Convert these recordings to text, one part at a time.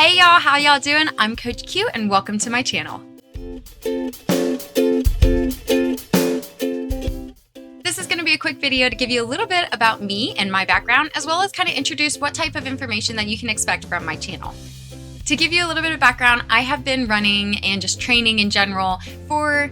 Hey y'all, how y'all doing? I'm Coach Q and welcome to my channel. This is going to be a quick video to give you a little bit about me and my background, as well as kind of introduce what type of information that you can expect from my channel. To give you a little bit of background, I have been running and just training in general for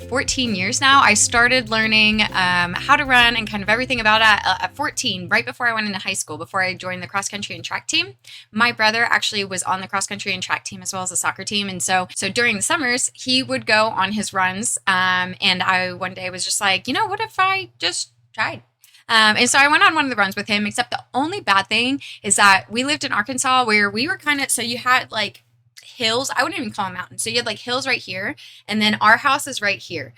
14 years now. I started learning how to run and kind of everything about it at 14, right before I went into high school, before I joined the cross country and track team. My brother actually was on the cross country and track team as well as the soccer team. And so during the summers, he would go on his runs. And I one day was just like, what if I just tried? And so I went on one of the runs with him, except the only bad thing is that we lived in Arkansas where we were so you had like hills. I wouldn't even call them mountains. So you had like hills right here, and then our house is right here.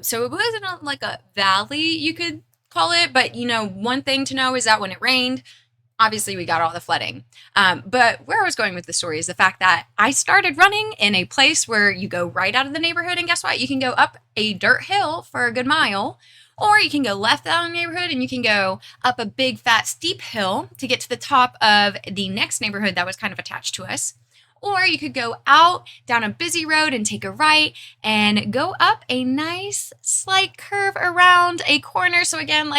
So it wasn't like a valley, you could call it. But one thing to know is that when it rained, obviously we got all the flooding. But where I was going with the story is the fact that I started running in a place where you go right out of the neighborhood, and guess what? You can go up a dirt hill for a good mile, or you can go left out of the neighborhood and you can go up a big fat steep hill to get to the top of the next neighborhood that was kind of attached to us. Or you could go out down a busy road and take a right and go up a nice slight curve around a corner. So again,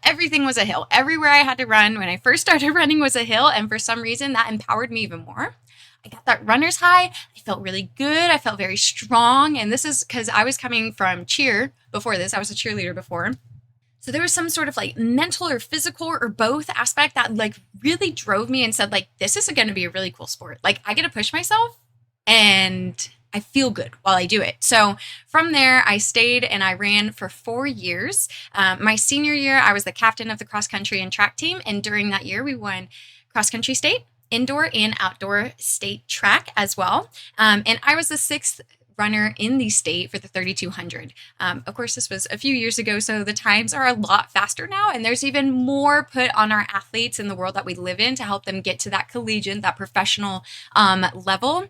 everything was a hill. Everywhere I had to run when I first started running was a hill. And for some reason that empowered me even more. I got that runner's high. I felt really good. I felt very strong. And this is because I was coming from cheer before this. I was a cheerleader before. So there was some sort of mental or physical or both aspect that really drove me and said this is going to be a really cool sport. I get to push myself and I feel good while I do it. So from there, I stayed and I ran for 4 years. My senior year, I was the captain of the cross country and track team. And during that year, we won cross country state, indoor and outdoor state track as well. And I was the 6th runner in the state for the 3200. Of course, this was a few years ago, so the times are a lot faster now, and there's even more put on our athletes in the world that we live in to help them get to that collegiate, that professional level.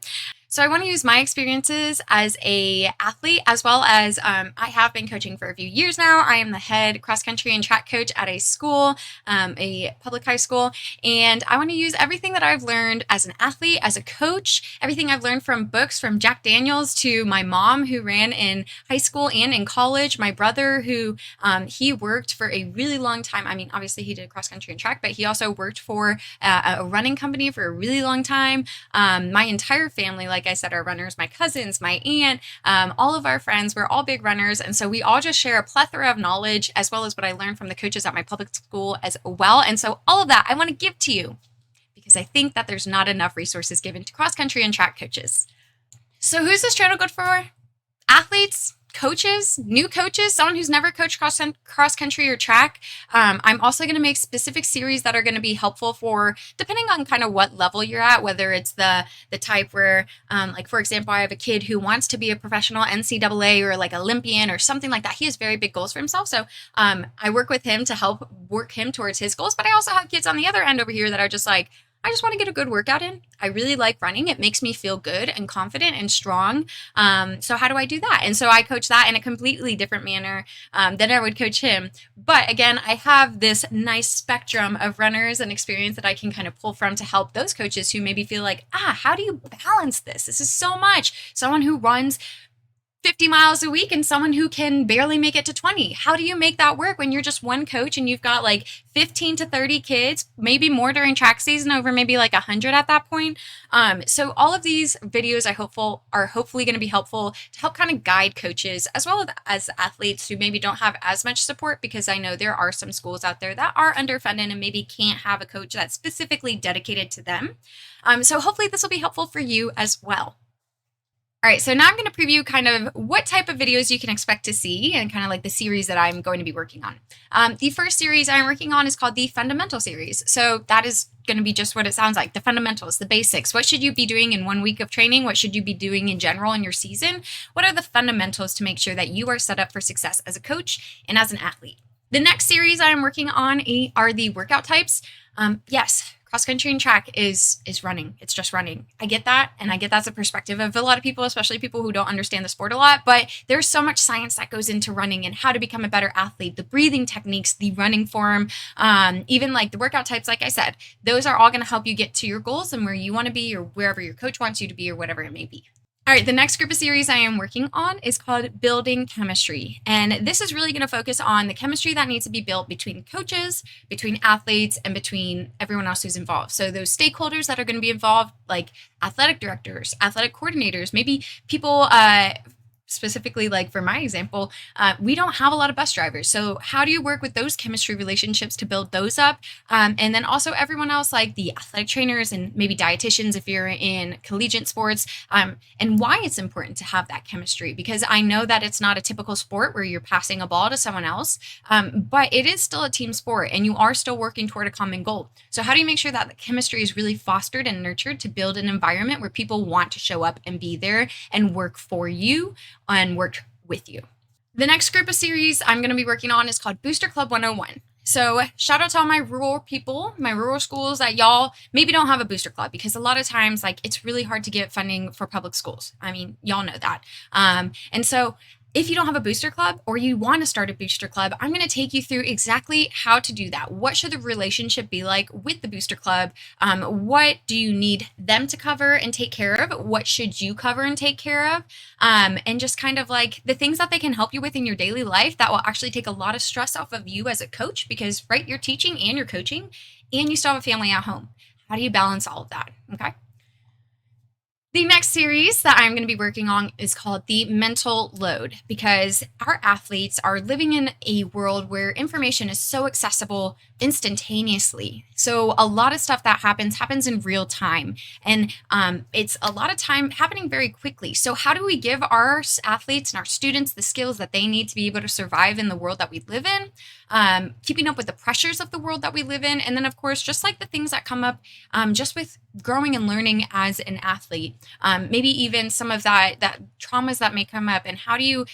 So I want to use my experiences as a athlete, as well as I have been coaching for a few years now. I am the head cross country and track coach at a school, a public high school. And I want to use everything that I've learned as an athlete, as a coach, everything I've learned from books, from Jack Daniels to my mom who ran in high school and in college, my brother who he worked for a really long time. I mean, obviously he did cross country and track, but he also worked for a running company for a really long time. My entire family, like I said, are runners. My cousins, my aunt, all of our friends, we're all big runners. And so we all just share a plethora of knowledge, as well as what I learned from the coaches at my public school as well. And so all of that I want to give to you because I think that there's not enough resources given to cross country and track coaches. So who's this channel good for? Athletes, coaches, new coaches, someone who's never coached cross country or track. I'm also going to make specific series that are going to be helpful for, depending on kind of what level you're at, whether it's the type where, for example, I have a kid who wants to be a professional NCAA or Olympian or something like that. He has very big goals for himself. So I work with him to help work him towards his goals. But I also have kids on the other end over here that are just I just want to get a good workout in. I really like running. It makes me feel good and confident and strong. So how do I do that? And so I coach that in a completely different manner than I would coach him. But again, I have this nice spectrum of runners and experience that I can kind of pull from to help those coaches who maybe feel how do you balance this? This is so much. Someone who runs 50 miles a week and someone who can barely make it to 20. How do you make that work when you're just one coach and you've got 15 to 30 kids, maybe more during track season, over maybe 100 at that point? So all of these videos are hopefully going to be helpful to help kind of guide coaches as well as athletes who maybe don't have as much support, because I know there are some schools out there that are underfunded and maybe can't have a coach that's specifically dedicated to them. So hopefully this will be helpful for you as well. All right, so now I'm going to preview kind of what type of videos you can expect to see and kind of the series that I'm going to be working on. The first series I'm working on is called the Fundamental Series. So that is going to be just what it sounds like, the fundamentals, the basics. What should you be doing in 1 week of training? What should you be doing in general in your season? What are the fundamentals to make sure that you are set up for success as a coach and as an athlete? The next series I'm working on are the workout types. Yes, cross country and track is running. It's just running. I get that, and I get that's a perspective of a lot of people, especially people who don't understand the sport a lot. But there's so much science that goes into running and how to become a better athlete, the breathing techniques, the running form, even like the workout types. Like I said, those are all going to help you get to your goals and where you want to be, or wherever your coach wants you to be, or whatever it may be. All right, the next group of series I am working on is called Building Chemistry. And this is really going to focus on the chemistry that needs to be built between coaches, between athletes, and between everyone else who's involved. So those stakeholders that are going to be involved, like athletic directors, athletic coordinators, maybe people specifically, like for my example, we don't have a lot of bus drivers. So how do you work with those chemistry relationships to build those up? And then also everyone else, like the athletic trainers and maybe dietitians if you're in collegiate sports, and why it's important to have that chemistry. Because I know that it's not a typical sport where you're passing a ball to someone else, but it is still a team sport and you are still working toward a common goal. So how do you make sure that the chemistry is really fostered and nurtured to build an environment where people want to show up and be there and work for you and work with you? The next group of series I'm going to be working on is called Booster Club 101. So shout out to all my rural people, my rural schools that y'all maybe don't have a booster club, because a lot of times like it's really hard to get funding for public schools. I mean, y'all know that. And so if you don't have a booster club or you want to start a booster club, I'm going to take you through exactly how to do that. What should the relationship be like with the booster club? What do you need them to cover and take care of? What should you cover and take care of? And just kind of like the things that they can help you with in your daily life that will actually take a lot of stress off of you as a coach, because right, you're teaching and you're coaching and you still have a family at home. How do you balance all of that? Okay. The next series that I'm going to be working on is called The Mental Load, because our athletes are living in a world where information is so accessible instantaneously. So a lot of stuff that happens in real time, and it's a lot of time happening very quickly. So how do we give our athletes and our students the skills that they need to be able to survive in the world that we live in, keeping up with the pressures of the world that we live in, and then of course just like the things that come up just with growing and learning as an athlete, maybe even some of that traumas that may come up, and how do you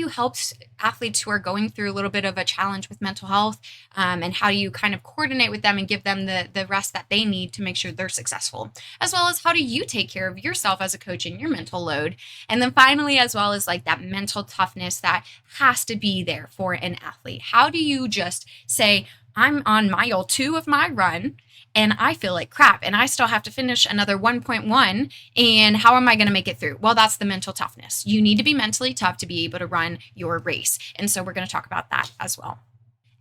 help athletes who are going through a little bit of a challenge with mental health, and how do you kind of coordinate with them and give them the rest that they need to make sure they're successful, as well as how do you take care of yourself as a coach and your mental load, and then finally as well as like that mental toughness that has to be there for an athlete. How do you just say, I'm on mile 2 of my run and I feel like crap and I still have to finish another 1.1, and how am I going to make it through? Well, that's the mental toughness. You need to be mentally tough to be able to run your race. And so we're going to talk about that as well.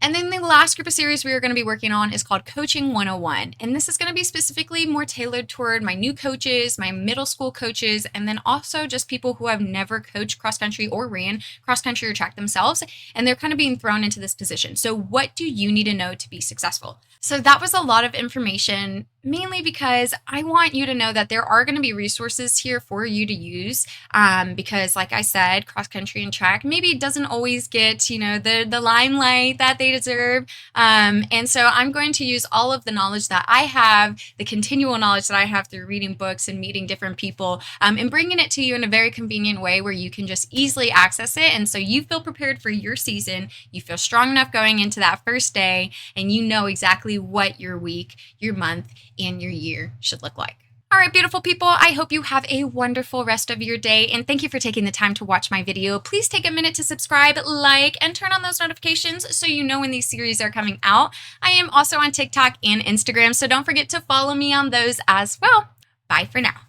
And then the last group of series we are going to be working on is called Coaching 101. And this is going to be specifically more tailored toward my new coaches, my middle school coaches, and then also just people who have never coached cross country or ran cross country or track themselves. And they're kind of being thrown into this position. So what do you need to know to be successful? So that was a lot of information, mainly because I want you to know that there are going to be resources here for you to use, because like I said, cross country and track maybe doesn't always get, the limelight that they deserve. And so I'm going to use all of the knowledge that I have, the continual knowledge that I have through reading books and meeting different people, and bringing it to you in a very convenient way where you can just easily access it. And so you feel prepared for your season, you feel strong enough going into that first day, and you know exactly what your week, your month, and your year should look like. All right, beautiful people, I hope you have a wonderful rest of your day, and thank you for taking the time to watch my video. Please take a minute to subscribe, like, and turn on those notifications so you know when these series are coming out. I am also on TikTok and Instagram, so don't forget to follow me on those as well. Bye for now.